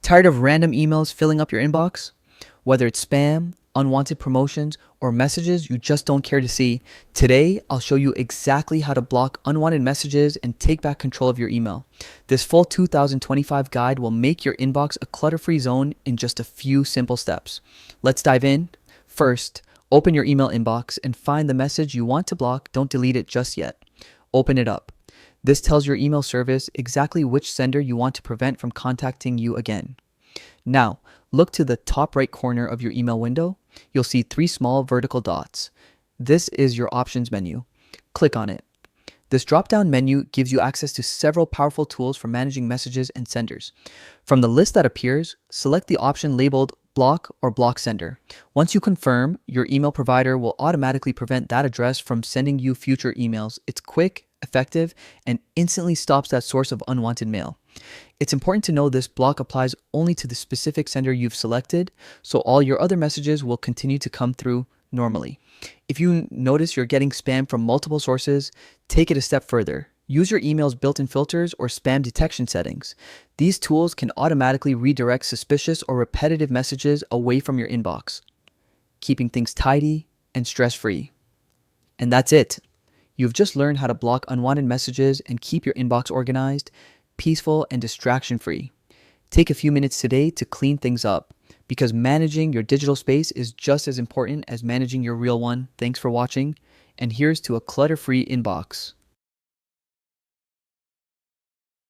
Tired of random emails filling up your inbox? Whether it's spam, unwanted promotions, or messages you just don't care to see, today I'll show you exactly how to block unwanted messages and take back control of your email. This full 2025 guide will make your inbox a clutter-free zone in just a few simple steps. Let's dive in. First, open your email inbox and find the message you want to block. Don't delete it just yet. Open it up. This tells your email service exactly which sender you want to prevent from contacting you again. Now, look to the top right corner of your email window. You'll see 3 small vertical dots. This is your options menu. Click on it. This drop-down menu gives you access to several powerful tools for managing messages and senders. From the list that appears, select the option labeled Block or Block Sender. Once you confirm, your email provider will automatically prevent that address from sending you future emails. It's quick, effective, and instantly stops that source of unwanted mail. It's important to know this block applies only to the specific sender you've selected, so all your other messages will continue to come through normally. If you notice you're getting spam from multiple sources, take it a step further. Use your email's built-in filters or spam detection settings. These tools can automatically redirect suspicious or repetitive messages away from your inbox, keeping things tidy and stress-free. And that's it. You've just learned how to block unwanted messages and keep your inbox organized, peaceful, and distraction-free. Take a few minutes today to clean things up, because managing your digital space is just as important as managing your real one. Thanks for watching, and here's to a clutter-free inbox.